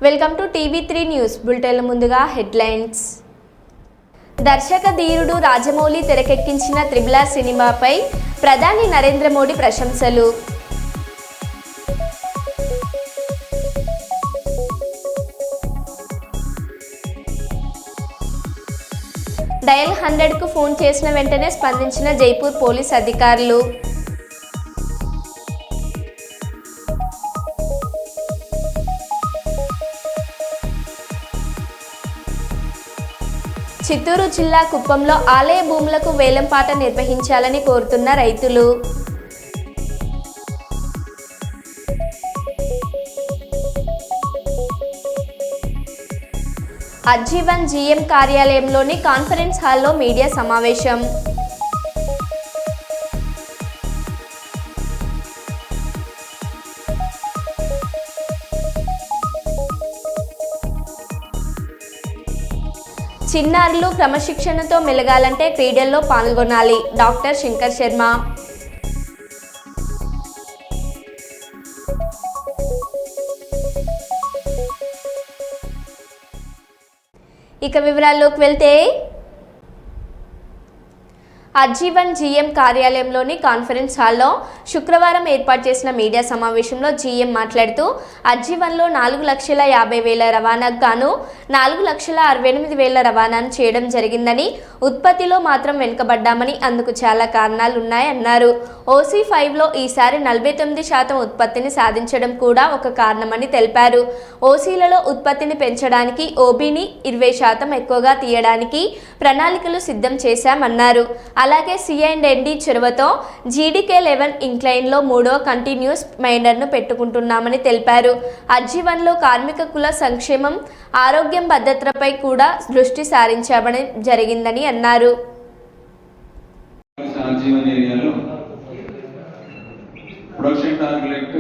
Welcome to TV three news bulletin. ముందుగా headlines. దర్శక ధీరుడు రాజమౌళి తెరకెక్కించిన త్రిబుల్ ఆర్ సినిమాపై ప్రధాని నరేంద్ర మోడీ ప్రశంసలు. డయల్ 100కు ఫోన్ చేసిన వెంటనే స్పందించిన జైపూర్ పోలీస్ అధికారులు. చిత్తూరు జిల్లా కుప్పంలో ఆలయ భూములకు వేలంపాట నిర్వహించాలని కోరుతున్న రైతులు. అజ్జీవన్ జీఎం కార్యాలయంలోని కాన్ఫరెన్స్ హాల్లో మీడియా సమావేశం. చిన్నారులు క్రమశిక్షణతో మెలగాలంటే క్రీడల్లో పాల్గొనాలి. డాక్టర్ శంకర్ శర్మ. ఇక వివరాల్లోకి వెళ్తే, అజ్జీవన్ జీఎం కార్యాలయంలోని కాన్ఫరెన్స్ హాల్లో శుక్రవారం ఏర్పాటు చేసిన మీడియా సమావేశంలో జీఎం మాట్లాడుతూ, అజ్జీవన్లో 4,50,000 రవాణాకు గాను 4,68,000 రవాణాను చేయడం జరిగిందని, ఉత్పత్తిలో మాత్రం వెనుకబడ్డామని, అందుకు చాలా కారణాలు ఉన్నాయన్నారు. OC5లో ఈసారి 49% ఉత్పత్తిని సాధించడం కూడా ఒక కారణమని తెలిపారు. ఓసీలలో ఉత్పత్తిని పెంచడానికి OBని 20% ఎక్కువగా తీయడానికి ప్రణాళికలు సిద్ధం చేశామన్నారు. అలాగే C&ND చొరవతో GDK11 ఇంక్లైన్లో 3వ కంటిన్యూస్ మైనర్ను పెట్టుకుంటున్నామని తెలిపారు. అజ్జీవన్లో కార్మిక కుల సంక్షేమం, ఆరోగ్యం, భద్రతపై కూడా దృష్టి సారించబడి జరిగిందని అన్నారు. ప్రొడక్షన్ టార్గెట్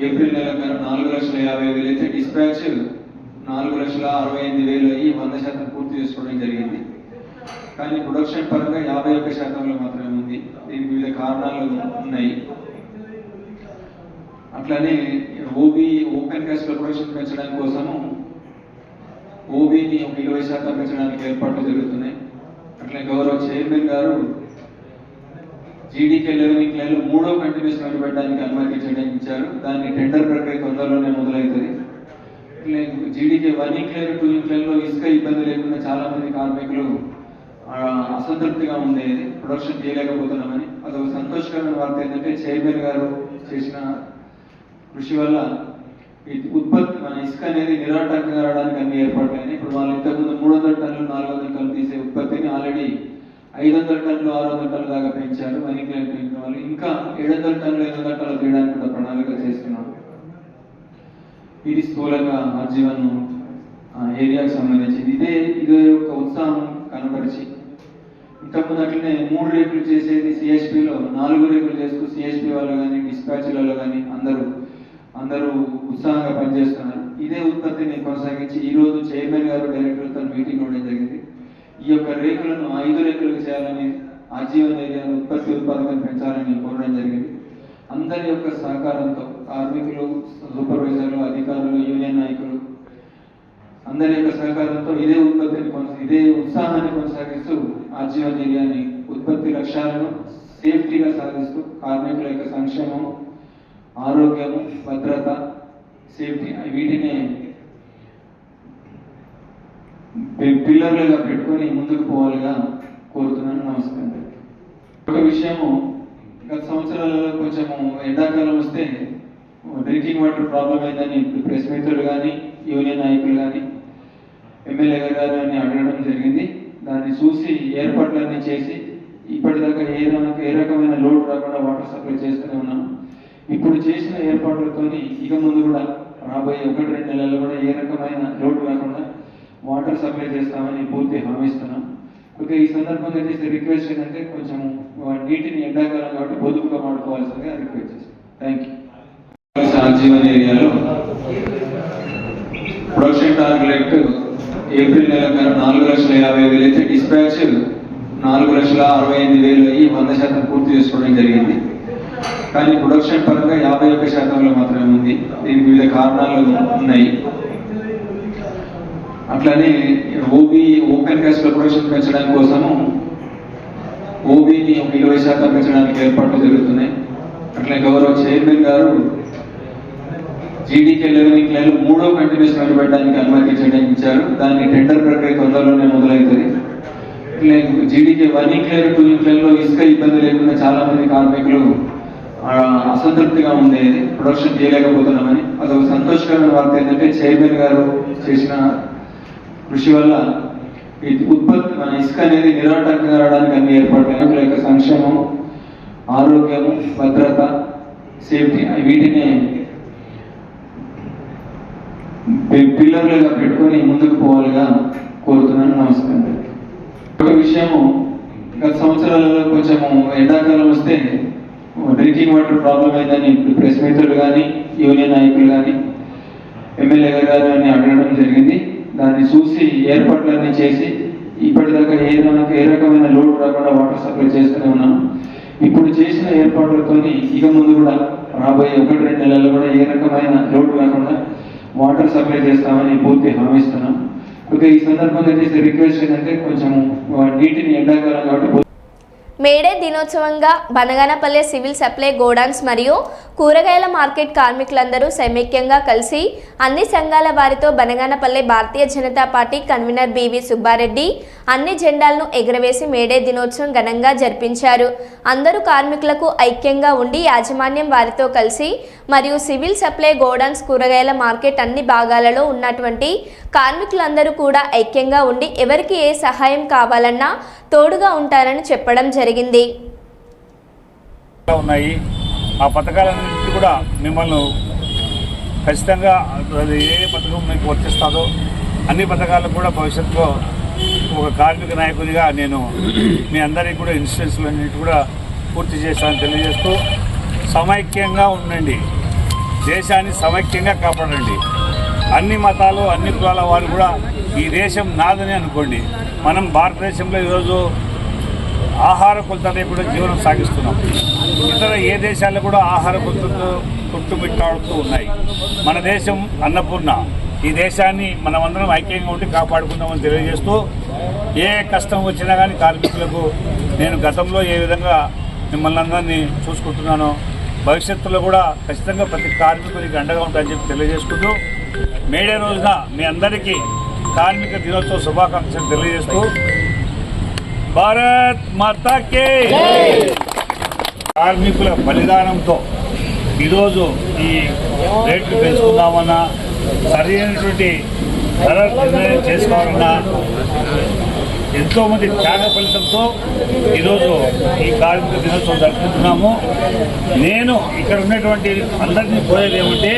ఏప్రిల్ నెల 4,50,000 అయితే డిస్పాచ్ 4,68,000 అయ్యి 100% పూర్తి చేసుకోవడం జరిగింది. కానీ ప్రొడక్షన్ పరంగా 51% మాత్రమే ఉంది. దీనికి వివిధ కారణాలు ఉన్నాయి. అట్లానే ఓపెన్ కాస్ట్ ప్రొడక్షన్ పెంచడానికి కోసము OBని 20% పెంచడానికి ఏర్పాట్లు జరుగుతున్నాయి. అట్లనే గౌరవ చైర్మన్ గారు GDK11 ఇంక్లైన్లో 3వ కంటిన్యూస్ మైనర్ పెట్టడానికి అనుమతించడం ఇచ్చారు. దాన్ని టెండర్ ప్రక్రియ తొందరలోనే మొదలవుతుంది. GDK1 ఇంక్లైన్ 2 ఇంక్లైన్లో ఇసుక ఇబ్బంది లేకుండా చాలా మంది కార్మికులు అసంతృప్తిగా ఉండేది, ప్రొడక్షన్ చేయలేకపోతున్నామని. అదొక సంతోషకరమైన వార్త ఏంటంటే, చైర్మన్ గారు చేసిన కృషి వల్ల ఈ ఉత్పత్తి మన ఇసుక అనేది నిరాటంకంగా రావడానికి అన్ని ఏర్పాట్లైనాయి. ఇప్పుడు వాళ్ళు ఇంతకుముందు 300 టన్నులు 400 టన్నులు తీసే ఉత్పత్తిని ఆల్రెడీ 500 టన్నులు 600 టన్నుల దాకా పెంచారు. వాళ్ళు ఇంకా 700 టన్నులు 800 టన్నులు తీయడానికి కూడా ప్రణాళిక చేస్తున్నారు. ఇది స్థూలంగా అజ్జీవన్ ఏరియాకి సంబంధించింది. ఇదే ఒక ఉత్సాహం కనబరిచి, ఇంతకుముందు అట్లనే 3 రేకులు చేసేది CHPలో 4 రేకులు చేస్తూ CHP వాళ్ళు కానీ డిస్పాచ్లలో కానీ అందరూ ఉత్సాహంగా పనిచేస్తున్నారు. ఇదే ఉత్పత్తిని కొనసాగించి ఈరోజు చైర్మన్ గారు డైరెక్టర్లతో మీటింగ్ ఇవ్వడం జరిగింది. ఈ యొక్క రేకులను 5 రేకులకు చేయాలని, అజ్జీవన్ ఏరియాలో ఉత్పాదకం పెంచాలని కోరడం జరిగింది. అందరి యొక్క సహకారంతో కార్మికులు, సూపర్వైజర్లు, అధికారులు, యూనియన్ నాయకులు అందరి యొక్క సహకారంతో ఇదే ఉత్సాహాన్ని కొనసాగిస్తూ అజ్జీవన్ ఏరియాని ఉత్పత్తి లక్ష్యాలను సేఫ్టీగా సాధిస్తూ కార్మికుల యొక్క సంక్షేమం, ఆరోగ్యము, భద్రత, సేఫ్టీ వీటిని పిల్లర్లుగా పెట్టుకొని ముందుకు పోవాలిగా కోరుతున్నాను. నమస్కారం. ఒక విషయము, గత సంవత్సరాలలో కొంచెము ఎండాకాలం వస్తే డ్రింకింగ్ వాటర్ ప్రాబ్లం అయిందని ప్రెస్ మిత్రులు కానీ, యూనియన్ నాయకులు కానీ, ఎమ్మెల్యే గారు అని అడగడం జరిగింది. దాన్ని చూసి ఏర్పాట్లన్నీ చేసి ఇప్పటిదాకా ఏ రకమైన లోడ్ రాకుండా వాటర్ సప్లై చేస్తూనే ఉన్నాము. ఇప్పుడు చేసిన ఏర్పాట్లతో ఇక ముందు కూడా రాబోయే 1-2 నెలల్లో కూడా ఏ రకమైన లోడ్ రాకుండా వాటర్ సప్లై చేస్తామని పూర్తి హామీ ఇస్తున్నాం. ఓకే, ఈ సందర్భంగా చేసే రిక్వెస్ట్ ఏంటంటే, కొంచెం నీటిని ఎండాకాలం కాబట్టి పొదుపుగా వాడుకోవాల్సిందిగా రిక్వెస్ట్ చేస్తాం. Thank you. అజ్జీవన్ ఏరియాలో ప్రొడక్షన్ టార్గెట్ ఏప్రిల్ నెల 4,50,000 అయితే డిస్పాచ్ 4,68,000 అయ్యి 100% పూర్తి చేసుకోవడం జరిగింది. కానీ ప్రొడక్షన్ పరంగా 51% మాత్రమే ఉంది. దీనికి వివిధ కారణాలు ఉన్నాయి. అట్లానే ఓబీ ఓపెన్ కాస్ట్ ప్రొడక్షన్ పెంచడానికి కోసము ఓబీని ఒక 20% పెంచడానికి ఏర్పాట్లు జరుగుతున్నాయి. అట్లే గౌరవ చైర్మన్ గారు జీడీకే లెవెలింగ్ లైన్ 3వ కంటిన్యూస్ పెట్టడానికి అనుమతి ఇచ్చారు. దాన్ని టెండర్ ప్రక్రియ తొందరలోనే మొదలవుతుంది. ఇట్లే జీడీకే 1 ఇంక్ లైన్ 2 ఇంక్ లైన్లో ఇసుక ఇబ్బంది లేకుండా చాలా మంది కార్మికులు అసంతృప్తిగా ఉండేది, ప్రొడక్షన్ చేయలేకపోతున్నామని. అదొక సంతోషకరమైన వార్త ఏంటంటే చైర్మన్ గారు చేసిన కృషి వల్ల ఈ ఉత్పత్తి మన ఇసుక అనేది నిరాటంకంగా రావడానికి అన్ని ఏర్పాట్లు యొక్క సంక్షేమం, ఆరోగ్యము, భద్రత, సేఫ్టీ వీటిని పిల్లర్లుగా పెట్టుకొని ముందుకు పోవాలిగా కోరుతున్నాను. నమస్కారం. ఒక విషయము, గత సంవత్సరాలలో కొంచెము ఎండాకాలం వస్తే డ్రింకింగ్ వాటర్ ప్రాబ్లం అయిందని ఇప్పుడు ప్రెస్ మిత్రులు కానీ యూనియన్ నాయకులు కానీ ఎమ్మెల్యే గారు అని అడగడం జరిగింది. దాన్ని చూసి ఏర్పాట్లన్నీ చేసి ఇప్పటిదాకా ఏ రకమైన లోడ్ రాకుండా వాటర్ సప్లై చేస్తూనే ఉన్నాము. ఇప్పుడు చేసిన ఏర్పాట్లతోని ఇక ముందు కూడా రాబోయే 1-2 నెలల్లో కూడా ఏ రకమైన లోడ్ రాకుండా వాటర్ సప్లై చేస్తామని పూర్తి హామీ ఇస్తున్నాం. ఓకే, ఈ సందర్భంగా చేసే రిక్వెస్ట్ ఏంటంటే కొంచెం నీటిని ఎండాకాలం కాబట్టి మేడే దినోత్సవంగా బనగానపల్లె సివిల్ సప్లై గోడౌన్స్ మరియు కూరగాయల మార్కెట్ కార్మికులందరూ సమైక్యంగా కలిసి అన్ని సంఘాల వారితో Banaganapalle Bharatiya Janata Party convener BV Subbareddy అన్ని జెండాలను ఎగురవేసి మేడే దినోత్సవం ఘనంగా జరిపించారు. అందరూ కార్మికులకు ఐక్యంగా ఉండి యాజమాన్యం వారితో కలిసి మరియు సివిల్ సప్లై గోడౌన్స్ కూరగాయల మార్కెట్ అన్ని భాగాలలో ఉన్నటువంటి కార్మికులందరూ కూడా ఐక్యంగా ఉండి ఎవరికి ఏ సహాయం కావాలన్నా తోడుగా ఉంటారని చెప్పడం జరిగింది. ఉన్నాయి ఆ పథకాలన్నింటినీ కూడా మిమ్మల్ని ఖచ్చితంగా అది ఏ పథకం మీకు వర్తిస్తుందో అన్ని పథకాలకు కూడా భవిష్యత్తులో ఒక కార్మిక నాయకునిగా నేను మీ అందరికీ కూడా ఇన్సూరెన్స్లన్నింటి కూడా పూర్తి చేస్తానని తెలియజేస్తూ సమైక్యంగా ఉండండి, దేశాన్ని సమైక్యంగా కాపాడండి. అన్ని మతాలు అన్ని కులాల వారు కూడా ఈ దేశం నాదని అనుకోండి. మనం భారతదేశంలో ఈరోజు ఆహార కొలత లేకుండా జీవనం సాగిస్తున్నాం. ఇతర ఏ దేశాల్లో కూడా ఆహార కొలతతో చుట్టుమిట్టాడుతూ ఉన్నాయి. మన దేశం అన్నపూర్ణ. ఈ దేశాన్ని మనమందరం ఐక్యంగా ఉండి కాపాడుకుందామని తెలియజేస్తూ ఏ కష్టం వచ్చినా కానీ కార్మికులకు నేను గతంలో ఏ విధంగా మిమ్మల్ని అందరినీ చూసుకుంటున్నానో భవిష్యత్తులో కూడా ఖచ్చితంగా ప్రతి కార్మికునికి అండగా ఉంటాయని చెప్పి తెలియజేసుకుంటూ మేడే రోజున మీ అందరికీ కార్మిక దినోత్సవ శుభాకాంక్షలు తెలియజేస్తూ భారత్ మాతాకే కార్మికుల బలిదానంతో ఈరోజు ఈ రేట్లు పెంచుకుందామన్నా సరైనటువంటి ధర నిర్ణయం చేసుకోవాలన్నా ఎంతోమంది త్యాగ ఫలితంతో ఈరోజు ఈ కార్మిక దినోత్సవం జరుపుకుంటున్నాము. నేను ఇక్కడ ఉన్నటువంటి అందరినీ కోరేది ఏమంటే,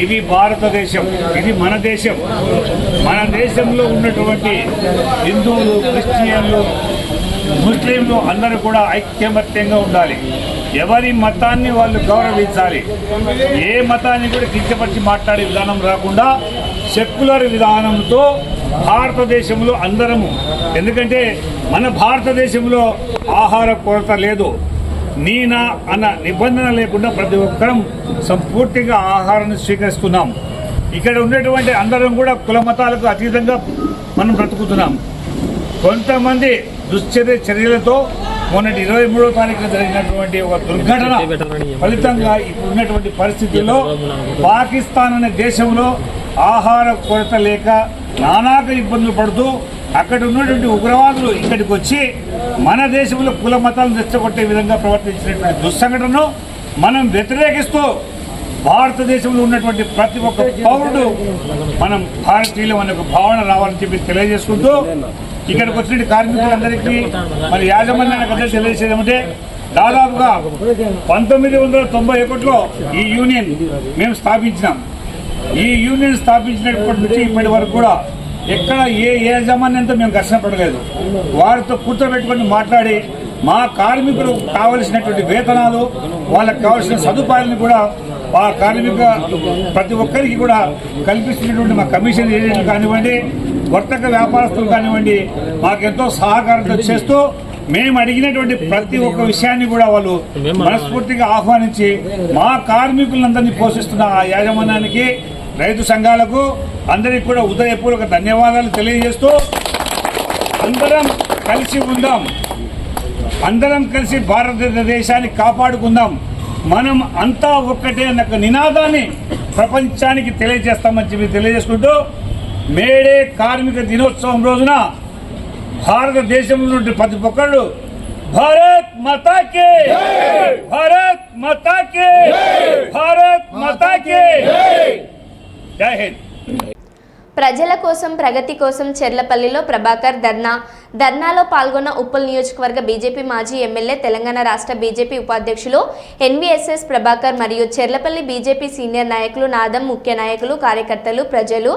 ఇది భారతదేశం, ఇది మన దేశం. మన దేశంలో ఉన్నటువంటి హిందువులు, క్రిస్టియన్లు, ముస్లింలు అందరూ కూడా ఐక్యమత్యంగా ఉండాలి. ఎవరి మతాన్ని వాళ్ళు గౌరవించాలి. ఏ మతాన్ని కూడా కించపరిచి మాట్లాడే విధానం రాకుండా సెక్యులర్ విధానంతో భారతదేశంలో అందరము, ఎందుకంటే మన భారతదేశంలో ఆహార కొరత లేదు, నీనా అన్న నిబంధన లేకుండా ప్రతి ఒక్కరం సంపూర్తిగా ఆహారాన్ని స్వీకరిస్తున్నాం. ఇక్కడ ఉన్నటువంటి అందరం కూడా కుల మతాలకు అతీతంగా మనం బ్రతుకుతున్నాం. కొంతమంది చర్యలతో మొన్నటి 23వ తారీఖున జరిగినటువంటి ఒక దుర్ఘటన ఫలితంగా ఇప్పుడు ఉన్నటువంటి పరిస్థితుల్లో పాకిస్తాన్ అనే దేశంలో ఆహార కొరత లేక నానాక ఇబ్బందులు పడుతూ అక్కడ ఉన్నటువంటి ఉగ్రవాదులు ఇక్కడికి వచ్చి మన దేశంలో కుల మతాలను రెచ్చగొట్టే విధంగా ప్రవర్తించినటువంటి దుస్సంఘటనను మనం వ్యతిరేకిస్తూ భారతదేశంలో ఉన్నటువంటి ప్రతి ఒక్క పౌరుడు మనం భారతీయులు అనే ఒక భావన రావాలని చెప్పి తెలియజేసుకుంటూ ఇక్కడికి వచ్చిన కార్మికులందరికీ మరి యాజమాన్యానికి అందరికీ తెలియజేసేది ఏమంటే, దాదాపుగా 1991లో ఈ యూనియన్ మేము స్థాపించినాం. ఈ యూనియన్ స్థాపించినప్పటి నుంచి ఇప్పటి వరకు కూడా ఎక్కడ ఏ యాజమాన్యంతో మేము ఘర్షణ పడలేదు. వారితో కూర్చోబెట్టుకొని మాట్లాడి మా కార్మికులు కావలసినటువంటి వేతనాలు, వాళ్ళకి కావాల్సిన సదుపాయాలను కూడా ఆ కార్మిక ప్రతి ఒక్కరికి కూడా కల్పిస్తున్నటువంటి మా కమిషన్ ఏజెంట్లు కానివ్వండి, వర్తక వ్యాపారస్తులు కానివ్వండి, మాకెంతో సహకారంతో చేస్తూ మేము అడిగినటువంటి ప్రతి ఒక్క విషయాన్ని కూడా వాళ్ళు మనస్ఫూర్తిగా ఆహ్వానించి మా కార్మికులందరినీ పోషిస్తున్న ఆ యాజమాన్యానికి రైతు సంఘాలకు అందరికీ కూడా హృదయపూర్వక ధన్యవాదాలు తెలియజేస్తూ అందరం కలిసి ఉందాం, అందరం కలిసి భారతదేశాన్ని కాపాడుకుందాం, మనం అంతా ఒక్కటే అన్న నినాదాన్ని ప్రపంచానికి తెలియజేస్తామని చెప్పి తెలియజేసుకుంటూ మేడే కార్మిక దినోత్సవం రోజున భారతదేశంలో నుండి ప్రతి ఒక్కళ్ళు భారత్ మాతా కే, భారత్ మాతా కే, భారత్ మాతా కే, జై హింద్. ప్రజల కోసం ప్రగతి కోసం చెర్లపల్లిలో ప్రభాకర్ ధర్నాలో పాల్గొన్న ఉప్పల్ నియోజకవర్గ బీజేపీ మాజీ ఎమ్మెల్యే తెలంగాణ రాష్ట్ర బీజేపీ ఉపాధ్యక్షులు ఎన్వీఎస్ఎస్ ప్రభాకర్ మరియు చెర్లపల్లి బీజేపీ సీనియర్ నాయకులు నాదం ముఖ్య నాయకులు కార్యకర్తలు ప్రజలు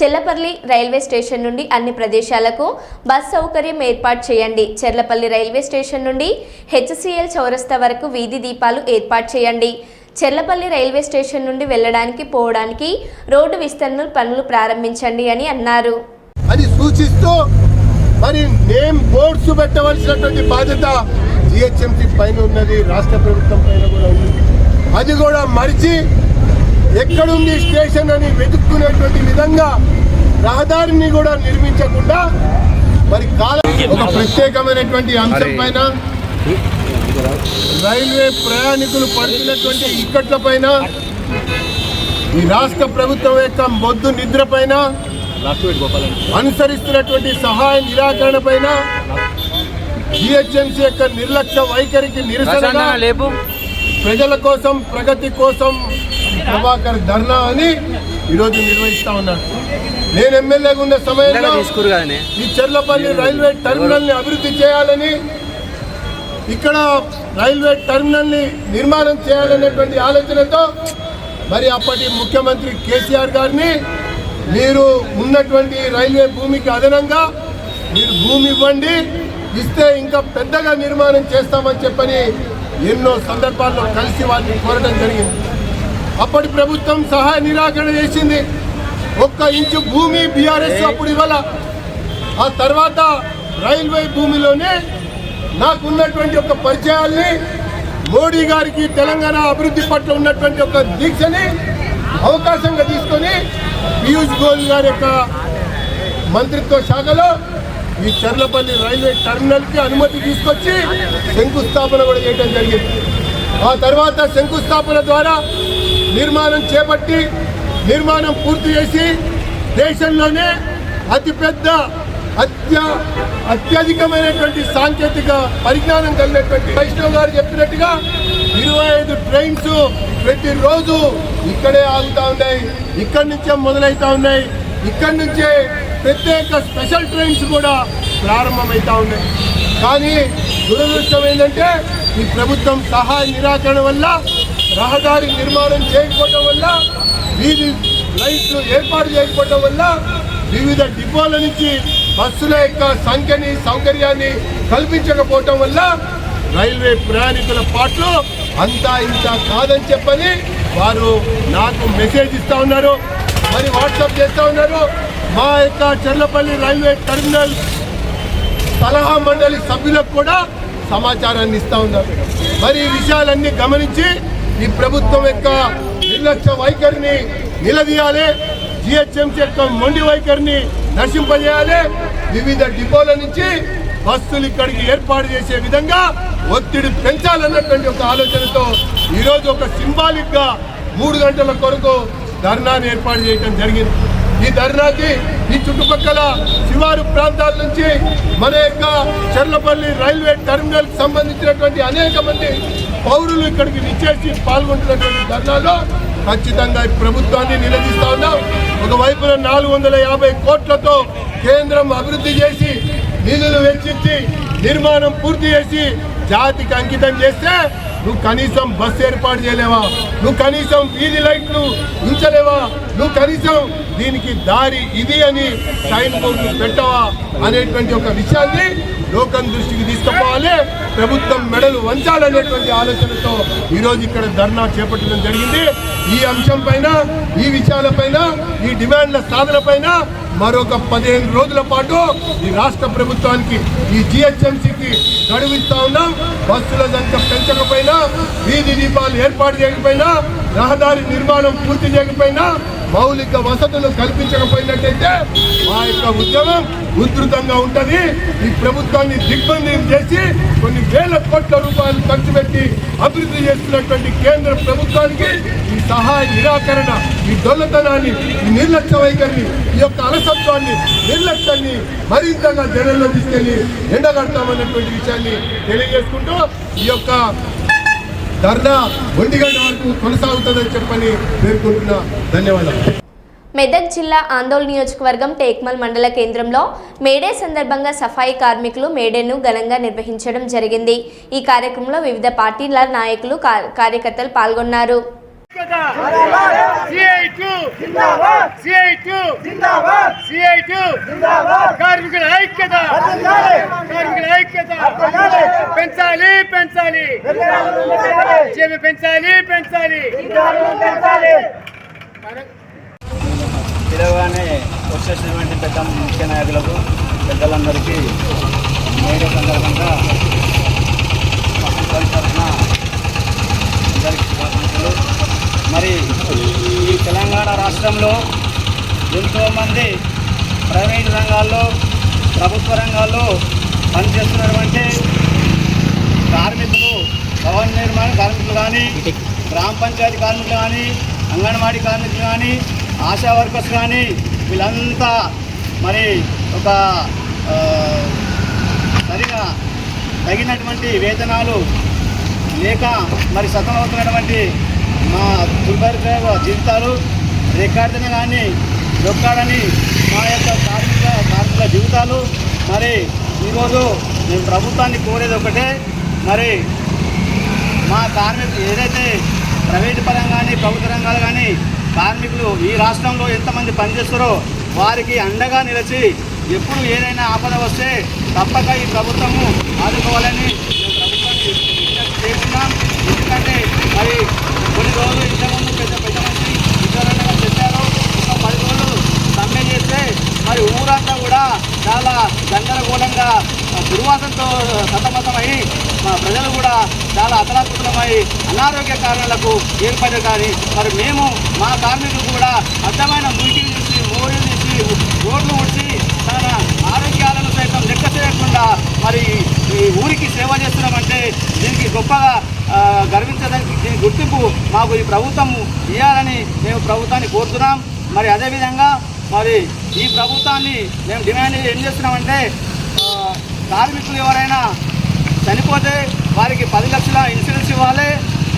చెర్లపల్లి రైల్వే స్టేషన్ నుండి అన్ని ప్రదేశాలకు బస్ సౌకర్యం ఏర్పాటు చేయండి, చెర్లపల్లి రైల్వే స్టేషన్ నుండి హెచ్సిఎల్ చౌరస్తా వరకు వీధి దీపాలు ఏర్పాటు చేయండి, చెర్లపల్లి రైల్వే స్టేషన్ నుండి వెళ్ళడానికి పోవడానికి రోడ్డు విస్తరణ పనులు ప్రారంభించండి అని అన్నారు. అది సూచిస్తూ మరి నేమ్ బోర్డ్స్ పెట్టవలసినటువంటి బాధ్యత జిహెచ్ఎంసీ పైన ఉన్నది, రాష్ట్ర ప్రభుత్వం పైన కూడా ఉంది. అది కూడా మరిచి ఎక్కడుంది స్టేషన్ అని వెతుక్కునేటువంటి విధంగా రహదారిని కూడా నిర్మించకుండా మరి ఒక ప్రత్యేకమైనటువంటి అంశం పైన రైల్వే ప్రయాణికులు పడుతున్నటువంటి ఇక్కట్ల పైన ఈ రాష్ట్ర ప్రభుత్వం యొక్క మొద్దు నిద్ర పైన అనుసరిస్తున్నటువంటి సహాయ నిరాకరణ పైన జిహెచ్ఎంసీ యొక్క నిర్లక్ష్య వైఖరికి నిరసనగా ప్రజల కోసం ప్రగతి కోసం ప్రభాకర్ ధర్నా అని ఈరోజు నిర్వహిస్తా ఉన్నాడు. నేను ఎమ్మెల్యేగా ఉన్న సమయంలో ఈ చెర్లపల్లి రైల్వే టెర్మినల్ ని అభివృద్ధి చేయాలని, ఇక్కడ రైల్వే టెర్మినల్ ని నిర్మాణం చేయాలనేటువంటి ఆలోచనతో మరి అప్పటి ముఖ్యమంత్రి కేసీఆర్ గారిని మీరు ఉన్నటువంటి రైల్వే భూమికి అదనంగా మీరు భూమి ఇవ్వండి, ఇస్తే ఇంకా పెద్దగా నిర్మాణం చేస్తామని చెప్పని ఎన్నో సందర్భాల్లో కలిసి వారిని కోరడం జరిగింది. అప్పటి ప్రభుత్వం సహాయ నిరాకరణ చేసింది. 1 ఇంచు భూమి బీఆర్ఎస్ అప్పుడు ఇవ్వాల. ఆ తర్వాత రైల్వే భూమిలోనే నాకున్నటువంటి ఒక పరిచయాల్ని, మోడీ గారికి తెలంగాణ అభివృద్ధి పట్ల ఉన్నటువంటి ఒక దీక్షని అవకాశంగా తీసుకొని పీయూష్ గోయల్ గారి యొక్క మంత్రిత్వ శాఖలో ఈ చెర్లపల్లి రైల్వే టెర్మినల్కి అనుమతి తీసుకొచ్చి శంకుస్థాపన కూడా చేయడం జరిగింది. ఆ తర్వాత శంకుస్థాపన ద్వారా నిర్మాణం చేపట్టి నిర్మాణం పూర్తి చేసి దేశంలోనే అతిపెద్ద అత్యధికమైనటువంటి సాంకేతిక పరిజ్ఞానం కలిగినటువంటి వైష్ణవ్ గారు చెప్పినట్టుగా 25 ట్రైన్స్ ప్రతిరోజు ఇక్కడే ఆగుతూ ఉన్నాయి, ఇక్కడి నుంచే మొదలవుతూ ఉన్నాయి, ఇక్కడి నుంచే ప్రత్యేక స్పెషల్ ట్రైన్స్ కూడా ప్రారంభమవుతూ ఉన్నాయి. కానీ దురదృష్టం ఏంటంటే ఈ ప్రభుత్వం సహాయ నిరాకరణ వల్ల, రహదారి నిర్మాణం చేయకపోవడం వల్ల, వీధి లైట్లు ఏర్పాటు చేయకపోవడం వల్ల, వివిధ డిపోల నుంచి బస్సుల యొక్క సంఖ్యని సౌకర్యాన్ని కల్పించకపోవటం వల్ల రైల్వే ప్రయాణికుల పాటలు అంతా ఇంత కాదని చెప్పని వారు నాకు మెసేజ్ ఇస్తూ ఉన్నారు, మరి వాట్సాప్ చేస్తూ ఉన్నారు. మా యొక్క చెర్లపల్లి రైల్వే టెర్మినల్ సలహా మండలి సభ్యులకు కూడా సమాచారాన్ని ఇస్తూ ఉన్నారు. మరి ఈ విషయాలన్నీ గమనించి ఈ ప్రభుత్వం యొక్క నిర్లక్ష్య వైఖరిని నిలదీయాలి, జిహెచ్ఎంసీ యొక్క మొండి వైఖరిని నశింపజేయాలి, వివిధ డిపోల నుంచి బస్సులు ఇక్కడికి ఏర్పాటు చేసే విధంగా ఒత్తిడి పెంచాలన్నటువంటి ఒక ఆలోచనతో ఈరోజు ఒక సింబాలిక్ గా 3 గంటల కొరకు ధర్నాను ఏర్పాటు చేయడం జరిగింది. ఈ ధర్నాకి ఈ చుట్టుపక్కల శివారు ప్రాంతాల నుంచి మన యొక్క చెర్లపల్లి రైల్వే టెర్మినల్ కి సంబంధించినటువంటి అనేక మంది పౌరులు ఇక్కడికి నిచ్చేసి పాల్గొంటున్నటువంటి ధర్నాలో ఖచ్చితంగా ఈ ప్రభుత్వాన్ని నిలదీస్తా ఉన్నాం. ఒకవైపున 450 కోట్లతో కేంద్రం అభివృద్ధి చేసి నిధులు వెచ్చించి నిర్మాణం పూర్తి చేసి జాతికి అంకితం చేస్తే నువ్వు కనీసం బస్సు ఏర్పాటు చేయలేవా, నువ్వు కనీసం వీధి లైట్లు ఉంచలేవా, నువ్వు కనీసం దీనికి దారి ఇది అని సైన్ బోర్డులు పెట్టవా అనేటువంటి ఒక విషయాన్ని లోకం దృష్టికి తీసుకుపోవాలి, ప్రభుత్వం మెడలు వంచాలనేటువంటి ఆలోచనతో ఈరోజు ఇక్కడ ధర్నా చేపట్టడం జరిగింది. ఈ అంశం పైన, ఈ విషయాలపైన, ఈ డిమాండ్ల సాధన పైన మరొక 15 రోజుల పాటు ఈ రాష్ట్ర ప్రభుత్వానికి, ఈ జిహెచ్ఎంసీకి గడువిస్తా ఉన్నాం. బస్సుల సంఖ్య పెంచకపోయినా, వీధి దీపాలు ఏర్పాటు చేయకపోయినా, రహదారి నిర్మాణం పూర్తి చేయకపోయినా మౌలిక వసతులు కల్పించకపోయినట్టయితే మా యొక్క ఉద్యమం ఉధృతంగా ఉంటుంది. ఈ ప్రభుత్వాన్ని దిగ్బంధనం చేసి కొన్ని వేల కోట్ల రూపాయలు ఖర్చు పెట్టి అభివృద్ధి చేస్తున్నటువంటి కేంద్ర ప్రభుత్వానికి ఈ సహాయ నిరాకరణ, ఈ దొల్లతనాన్ని, ఈ నిర్లక్ష్య వైఖరిని, ఈ యొక్క అలసత్వాన్ని, నిర్లక్ష్యాన్ని మరింతగా జనంలో తీసుకెళ్లి ఎండగడతామన్నటువంటి విషయాన్ని తెలియజేసుకుంటూ ఈ యొక్క ధర్నా 1 గంట వరకు కొనసాగుతుందని చెప్పని పేర్కొంటున్నా. ధన్యవాదాలు. మెదక్ జిల్లా ఆందోళన నియోజకవర్గం టేక్మల్ మండల కేంద్రంలో మేడే సందర్భంగా సఫాయి కార్మికులు మేడేను ఘనంగా నిర్వహించడం జరిగింది. ఈ కార్యక్రమంలో వివిధ పార్టీల నాయకులు కార్యకర్తలు పాల్గొన్నారు. పిలవగానే వచ్చేసినటువంటి పెద్ద ముఖ్య నాయకులకు, పెద్దలందరికీ మేడే సందర్భంగా తరఫున అందరికీ శుభాకాంక్షలు. మరి ఈ తెలంగాణ రాష్ట్రంలో ఎంతోమంది ప్రైవేటు రంగాల్లో, ప్రభుత్వ రంగాల్లో పనిచేస్తున్నటువంటి కార్మికులు, భవన నిర్మాణ కార్మికులు కానీ, గ్రామ పంచాయతీ కార్మికులు కానీ, అంగన్వాడీ కార్మికులు కానీ, ఆశా వర్కర్స్ కానీ, వీళ్ళంతా మరి ఒక సరిగా తగినటువంటి వేతనాలు లేక మరి సతమవుతున్నటువంటి మా దుర్భర జీవితాలు రికార్డుని కానీ దొక్కాడని మా యొక్క కార్మికుల జీవితాలు. మరి ఈరోజు మేము ప్రభుత్వాన్ని కోరేది ఒకటే, మరి మా కార్మికులు ఏదైతే ప్రైవేటు పరంగా కానీ ప్రభుత్వ రంగాలు కానీ కార్మికులు ఈ రాష్ట్రంలో ఎంతమంది పనిచేస్తారో వారికి అండగా నిలిచి ఎప్పుడు ఏదైనా ఆపద వస్తే తప్పక ఈ ప్రభుత్వము ఆదుకోవాలని మేము ప్రభుత్వాన్ని చేస్తున్నాం. ఎందుకంటే మరి కొన్ని రోజులు ఇంతకుముందు పెద్ద మంది విచారణగా చెప్పారు. ఒక 10 రోజులు సమ్మె చేస్తే మరి ఊరంతా కూడా చాలా గందరగోళంగా దుర్వాసనతో సతమతమై ప్రజలు కూడా చాలా అతలాకుతలమై అనారోగ్య కారణాలకు ఏర్పడ్డారు. కానీ మరి మేము మా కార్మికులు కూడా అర్థమైన మురికి తీసి, మోరీలు తీసి, రోడ్లు ఉడిచి తన ఆరోగ్యాలను సైతం లెక్క చేయకుండా మరి ఈ ఊరికి సేవ చేస్తున్నామంటే దీనికి గొప్పగా గర్వించడానికి దీని గుర్తింపు మాకు ఈ ప్రభుత్వం ఇవ్వాలని మేము ప్రభుత్వాన్ని కోరుతున్నాం. మరి అదేవిధంగా మరి ఈ ప్రభుత్వాన్ని మేము డిమాండ్ ఏం చేస్తున్నామంటే కార్మికులు ఎవరైనా చనిపోతే వారికి 10 లక్షల ఇన్సూరెన్స్ ఇవ్వాలి.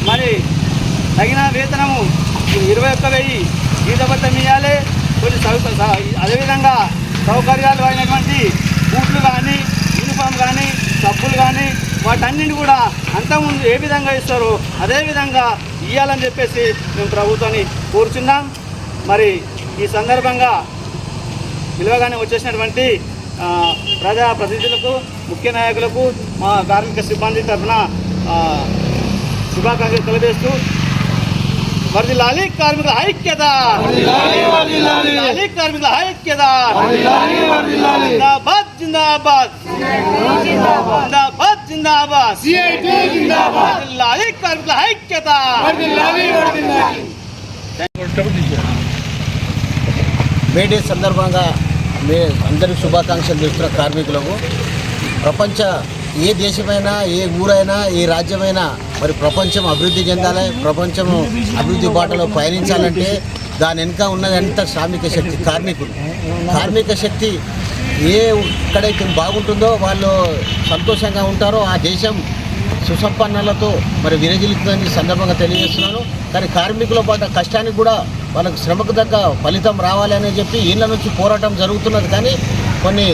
మరి తగిన వేతనము 21,000 జీతభత్యం ఇవ్వాలి. కొన్ని అదేవిధంగా సౌకర్యాలు అయినటువంటి బూట్లు కానీ, యూనిఫామ్ కానీ, సబ్బులు కానీ వాటన్నింటి కూడా అంతకుముందు ఏ విధంగా ఇస్తారో అదేవిధంగా ఇవ్వాలని చెప్పేసి మేము ప్రభుత్వాన్ని కోరుచున్నాం. మరి ఈ సందర్భంగా పిలవగానే వచ్చేసినటువంటి ప్రజాప్రతినిధులకు, ముఖ్య నాయకులకు, మా కార్మిక సిబ్బంది తరఫున శుభాకాంక్షలు తెలియజేస్తూ వర్ధిల్లాలి కార్మికుల ఐక్యత, వర్ధిల్లాలి కార్మికుల ఐక్యత, జిందాబాద్ జిందాబాద్ జిందాబాద్ జిందాబాద్, వర్ధిల్లాలి కార్మికుల ఐక్యత. మేడే సందర్భంగా అందరికి శుభాకాంక్షలు చెప్తున్న కార్మికులకు, ఏ దేశమైనా, ఏ ఊరైనా, ఏ రాజ్యమైనా మరి ప్రపంచం అభివృద్ధి చెందాలి, ప్రపంచం అభివృద్ధి బాటలో పయనించాలంటే దాని వెనుక ఉన్నదంతా శ్రామిక శక్తి, కార్మిక శక్తి ఎక్కడైతే బాగుంటుందో వాళ్ళు సంతోషంగా ఉంటారో ఆ దేశం సుసంపన్నలతో మరి విరజిల్లుతుందని సందర్భంగా తెలియజేస్తున్నాను. కానీ కార్మికుల పడ్డ కష్టానికి కూడా వాళ్ళకు శ్రమకు తగ్గ ఫలితం రావాలని చెప్పి ఏళ్ళ నుంచి పోరాటం జరుగుతున్నది. కానీ కొన్ని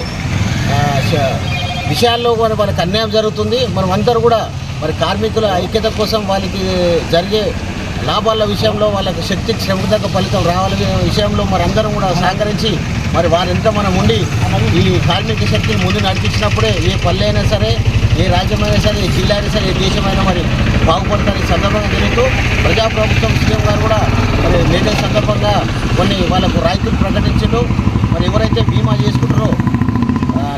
విషయాల్లో వాళ్ళకి అన్యాయం జరుగుతుంది. మనం అందరూ కూడా మరి కార్మికుల ఐక్యత కోసం వాళ్ళకి జరిగే లాభాల విషయంలో వాళ్ళకి శక్తికి శ్రమకు తగ్గ ఫలితం రావాలనే విషయంలో మరి అందరం కూడా సహకరించి మరి వారింత మనం ఉండి ఈ కార్మిక శక్తిని ముందు నడిపించినప్పుడే ఏ పల్లె అయినా సరే, ఏ రాజ్యమైనా సరే, ఏ జిల్లా అయినా సరే, ఏ దేశమైనా మరి బాగుపడతారు. ఈ సందర్భంగా జరుగుతూ ప్రజాప్రభుత్వం సీఎం గారు కూడా మరి మేడే సందర్భంగా కొన్ని వాళ్ళకు రాయితీలు ప్రకటించారు. మరి ఎవరైతే బీమా చేసుకుంటారో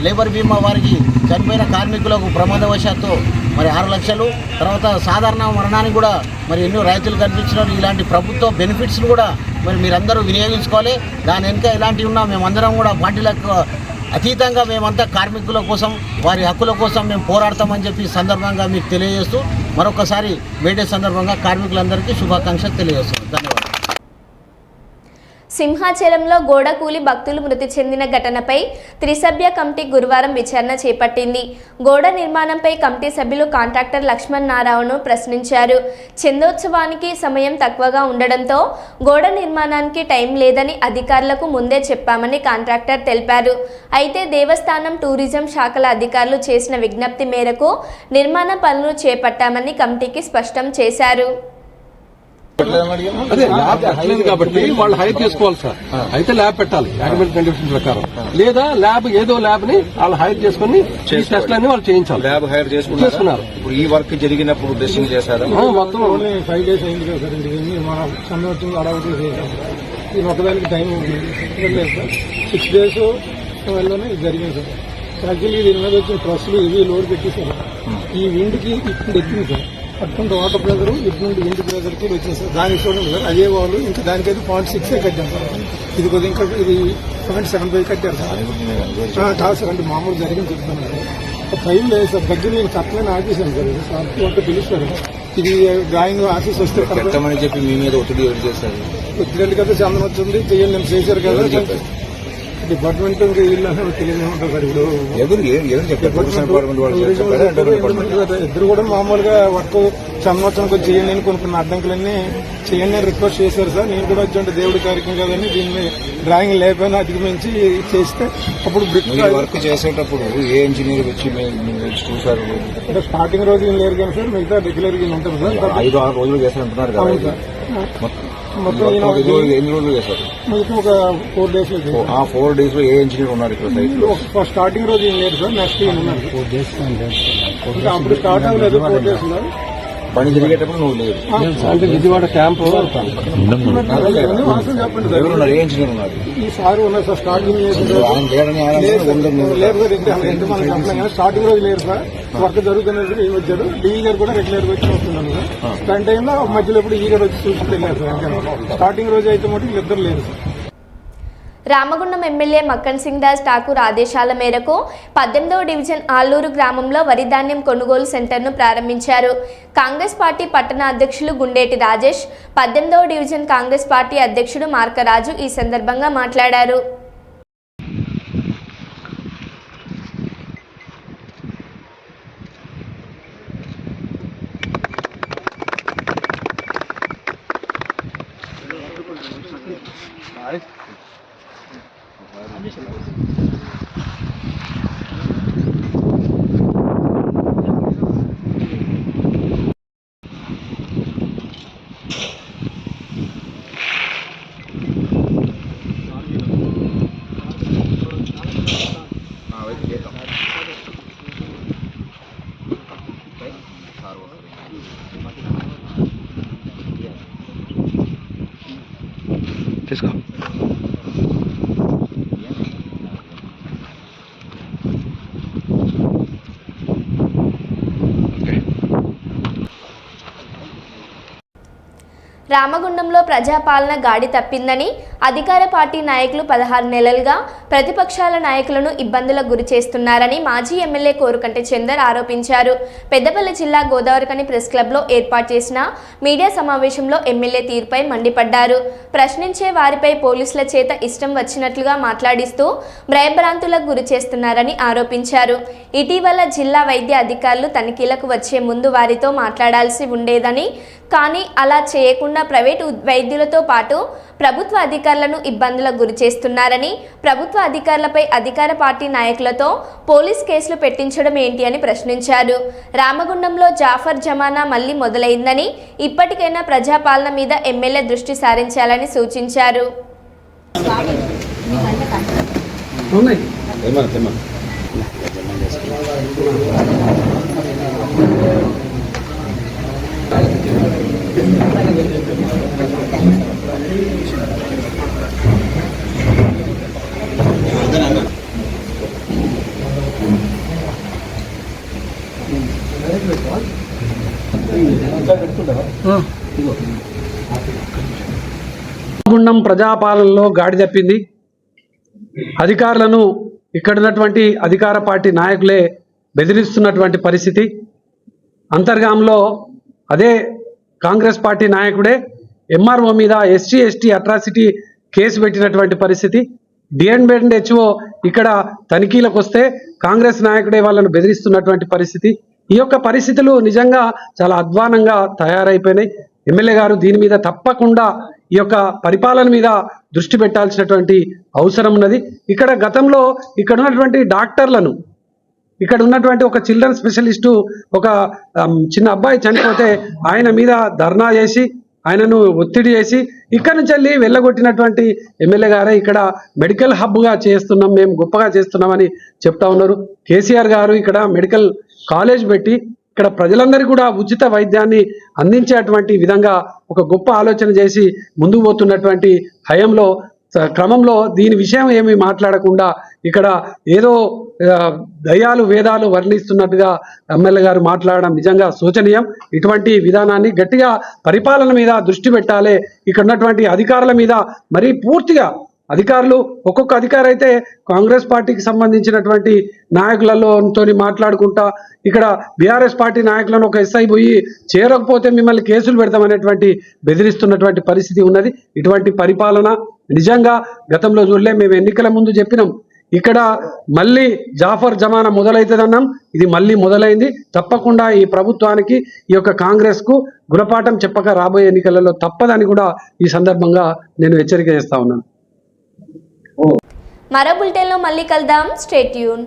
లేబర్ బీమా వారికి చనిపోయిన కార్మికులకు ప్రమాదవశాత్తు మరి 6 లక్షలు, తర్వాత సాధారణ మరణానికి కూడా మరి ఎన్నో రాయితీలు కల్పించినారు. ఇలాంటి ప్రభుత్వ బెనిఫిట్స్ను కూడా మరి మీరందరూ వినియోగించుకోవాలి. దాని వెనుక ఎలాంటివి ఉన్నా మేమందరం కూడా పార్టీలకు అతీతంగా మేమంతా కార్మికుల కోసం వారి హక్కుల కోసం మేము పోరాడతామని చెప్పి సందర్భంగా మీకు తెలియజేస్తూ మరొకసారి మేడే సందర్భంగా కార్మికులందరికీ శుభాకాంక్షలు తెలియజేస్తున్నాను. ధన్యవాదాలు. సింహాచలంలో గోడ కూలి భక్తులు మృతి చెందిన ఘటనపై త్రిసభ్య కమిటీ గురువారం విచారణ చేపట్టింది. గోడ నిర్మాణంపై కమిటీ సభ్యులు కాంట్రాక్టర్ లక్ష్మణ్ నారాయణను ప్రశ్నించారు. చందోత్సవానికి సమయం తక్కువగా ఉండడంతో గోడ నిర్మాణానికి టైం లేదని అధికారులకు ముందే చెప్పామని కాంట్రాక్టర్ తెలిపారు. అయితే దేవస్థానం టూరిజం శాఖల అధికారులు చేసిన విజ్ఞప్తి మేరకు నిర్మాణ పనులు చేపట్టామని కమిటీకి స్పష్టం చేశారు. అదే ల్యాబ్ పెట్టలేదు కాబట్టి వాళ్ళు హైర్ చేసుకోవాలి సార్. అయితే ల్యాబ్ పెట్టాలి అగ్రిమెంట్ కండిషన్ ప్రకారం, లేదా ల్యాబ్ ఏదో ల్యాబ్ ని వాళ్ళు హైర్ చేసుకుని టెస్ట్లన్నీ వాళ్ళు చేయించాలి. ల్యాబ్ హైర్ చేసుకున్నారు. ఇప్పుడు ఈ వర్క్ జరిగినప్పుడు టెస్టింగ్ చేశారు. మొత్తం 5 days అయింది కదా సార్. ఇంటికి మన సంవత్సరం అడవుతూ చేశాం. ఇది ఒకదానికి టైం ఉంటుంది 6 days వల్లనే ఇది జరిగింది సార్. యాక్చువల్లీ దీని మీద వచ్చిన ట్రస్సులు ఇవి లోడ్ పెట్టేశారు. ఈ విండ్కి ఇప్పుడు ఎక్కింది సార్. అటువంటి వాటర్ ప్రెజర్ ఇటువంటి ఇంటి ప్రెజర్కి వచ్చింది సార్. దానికి చూడండి సార్, అదే వాళ్ళు ఇంకా దానికైతే 0.6 కట్టాం సార్. ఇది కొద్దిగా ఇంకా ఇది 0.75 కట్టారు సార్. కాదు సార్, అంటే మామూలు జరిగింది చెప్తాను సార్. టైం లేదు సార్. దగ్గర నేను కట్టలేని ఆఫీసాను సార్. సార్ ఒక పిలుస్తారు. ఇది డ్రాయింగ్ ఆఫీస్ వస్తే కట్టమని చెప్పి మీ మీద ఒత్తిడి ఎవరు చేస్తారు? ఒత్తిడి కదా చందనం వచ్చింది చేయండి నేను చేశారు కదా. డిపార్ట్మెంట్ ఇంకా వీళ్ళు తెలియదు ఉంటారు సార్. ఇప్పుడు ఇద్దరు కూడా మామూలుగా వర్క్ సంవత్సరానికి వచ్చి చేయండి అని కొన్ని అడ్డంకులన్నీ చేయండి అని రిక్వెస్ట్ చేశారు సార్. నేను కూడా వచ్చి దేవుడి కార్యక్రమం కదని దీన్ని డ్రాయింగ్ లేకపోయినా అధిగమించి చేస్తే అప్పుడు వర్క్ చేసేటప్పుడు ఏ ఇంజనీర్ వచ్చి చూసారు? అంటే స్టార్టింగ్ రోజు ఏం లేరు కానీ సార్, మిగతా రెగ్యులర్ గా ఉంటుంది సార్. 5-6 రోజులు చేస్తారంటున్నారు కదా. మొత్తం ఎన్ని రోజులు చేశారు? మొత్తం ఒక 4 days లో. ఆ 4 days లో ఏ ఇంజనీర్ ఉన్నారు ఇక్కడ సైట్ లో? స్టార్టింగ్ రోజు ఏం లేదు సార్. నెక్స్ట్ ఉన్నారు 4 days. ఇంకా అప్పుడు స్టార్ట్ అవ్వలేదు 4 days లో. పని జరిగేటప్పుడు నువ్వు లేదు. అంటే విజయవాడ క్యాంప్ ఎవరున్నారు? ఏ ఇంజనీర్ ఉన్నారు? ఈ సార్ ఉన్నారు సార్. స్టార్టింగ్ లేదు సార్. స్టార్టింగ్ రోజు లేరు సార్. వర్క్ జరుగుతున్నది ఏం వచ్చారు. డిఈ గారు కూడా రెగ్యులర్ గా వచ్చి వస్తున్నాను సార్. దాని టైంలో మధ్యలో ఇప్పుడు ఈ గారు వచ్చి చూసి వెళ్ళారు సార్. స్టార్టింగ్ రోజు అయితే మటు ఇద్దరు లేరు సార్. రామగుండం ఎమ్మెల్యే మక్కన్ సింగ్ దాస్ ఠాకూర్ ఆదేశాల మేరకు 18వ డివిజన్ ఆల్లూరు గ్రామంలో వరి ధాన్యం కొనుగోలు సెంటర్ను ప్రారంభించారు. కాంగ్రెస్ పార్టీ పట్టణ అధ్యక్షులు గుండేటి రాజేష్, 18వ డివిజన్ కాంగ్రెస్ పార్టీ అధ్యక్షుడు మార్కరాజు ఈ సందర్భంగా మాట్లాడారు. తీసుకో. రామగుండంలో ప్రజాపాలన గాడి తప్పిందని అధికార పార్టీ నాయకులు 16 నెలలుగా ప్రతిపక్షాల నాయకులను ఇబ్బందులకు గురి చేస్తున్నారని మాజీ ఎమ్మెల్యే కోరుకంటి చందర్ ఆరోపించారు. పెద్దపల్లి జిల్లా గోదావరికని ప్రెస్ క్లబ్లో ఏర్పాటు చేసిన మీడియా సమావేశంలో ఎమ్మెల్యే తీరుపై మండిపడ్డారు. ప్రశ్నించే వారిపై పోలీసుల చేత ఇష్టం వచ్చినట్లుగా మాట్లాడిస్తూ భయభ్రాంతులకు గురి చేస్తున్నారని ఆరోపించారు. ఇటీవల జిల్లా వైద్య అధికారులు తనిఖీలకు వచ్చే ముందు వారితో మాట్లాడాల్సి ఉండేదని, కానీ అలా చేయకుండా ప్రైవేటు వైద్యులతో పాటు ప్రభుత్వ అధికారులను ఇబ్బందులకు గురి చేస్తున్నారని, ప్రభుత్వ అధికారులపై అధికార పార్టీ నాయకులతో పోలీస్ కేసులు పెట్టించడం ఏంటి అని ప్రశ్నించారు. రామగుండంలో జాఫర్ జమానా మళ్లీ మొదలైందని, ఇప్పటికైనా ప్రజాపాలన మీద ఎమ్మెల్యే దృష్టి సారించాలని సూచించారు. గుండం ప్రజాపాలనలో గాడి తప్పింది. అధికారులను ఇక్కడ ఉన్నటువంటి అధికార పార్టీ నాయకులే బెదిరిస్తున్నటువంటి పరిస్థితి. అంతర్గాంలో అదే కాంగ్రెస్ పార్టీ నాయకుడే ఎంఆర్ఓ మీద ఎస్టీ అట్రాసిటీ కేసు పెట్టినటువంటి పరిస్థితి. డిఎన్బిఎన్హెచ్ఓ ఇక్కడ తనిఖీలకు వస్తే కాంగ్రెస్ నాయకుడే వాళ్ళను బెదిరిస్తున్నటువంటి పరిస్థితి. ఈ యొక్క పరిస్థితులు నిజంగా చాలా అధ్వానంగా తయారైపోయినాయి. ఎమ్మెల్యే గారు దీని మీద తప్పకుండా ఈ యొక్క పరిపాలన మీద దృష్టి పెట్టాల్సినటువంటి అవసరం ఉన్నది. ఇక్కడ గతంలో ఇక్కడ ఉన్నటువంటి డాక్టర్లను, ఇక్కడ ఉన్నటువంటి ఒక చిల్డ్రన్ స్పెషలిస్టు ఒక చిన్న అబ్బాయి చనిపోతే ఆయన మీద ధర్నా చేసి ఆయనను ఒత్తిడి చేసి ఇక్కడ నుంచి వెళ్ళి వెళ్ళగొట్టినటువంటి ఎమ్మెల్యే గారే ఇక్కడ మెడికల్ హబ్గా చేస్తున్నాం, మేము గొప్పగా చేస్తున్నామని చెప్తా ఉన్నారు. కేసీఆర్ గారు ఇక్కడ మెడికల్ కాలేజ్ పెట్టి ఇక్కడ ప్రజలందరికీ కూడా ఉచిత వైద్యాన్ని అందించేటువంటి విధంగా ఒక గొప్ప ఆలోచన చేసి ముందుకు పోతున్నటువంటి హయంలో క్రమంలో దీని విషయం ఏమీ మాట్లాడకుండా ఇక్కడ ఏదో దయ్యాలు వేదాలు వర్ణిస్తున్నట్టుగా ఎమ్మెల్యే గారు మాట్లాడడం నిజంగా శోచనీయం. ఇటువంటి విధానాన్ని గట్టిగా పరిపాలన మీద దృష్టి పెట్టాలి. ఇక్కడ ఉన్నటువంటి అధికారుల మీద మరీ పూర్తిగా అధికారులు ఒక్కొక్క అధికారి అయితే కాంగ్రెస్ పార్టీకి సంబంధించినటువంటి నాయకులతో మాట్లాడుకుంటా ఇక్కడ బీఆర్ఎస్ పార్టీ నాయకులను ఒక ఎస్ఐ పోయి చేరకపోతే మిమ్మల్ని కేసులు పెడతామనేటువంటి బెదిరిస్తున్నటువంటి పరిస్థితి ఉన్నది. ఇటువంటి పరిపాలన నిజంగా గతంలో చూడలే. మేము ఎన్నికల ముందు చెప్పినాం ఇక్కడ మళ్ళీ జాఫర్ జమానా మొదలవుతుందన్నాం. ఇది మళ్ళీ మొదలైంది. తప్పకుండా ఈ ప్రభుత్వానికి ఈ యొక్క కాంగ్రెస్కు గుణపాఠం చెప్పక రాబోయే ఎన్నికలలో తప్పదని కూడా ఈ సందర్భంగా నేను హెచ్చరిక చేస్తా ఉన్నాను. మరో బులెటిన్లో మళ్ళీ కలుద్దాం. Stay tune.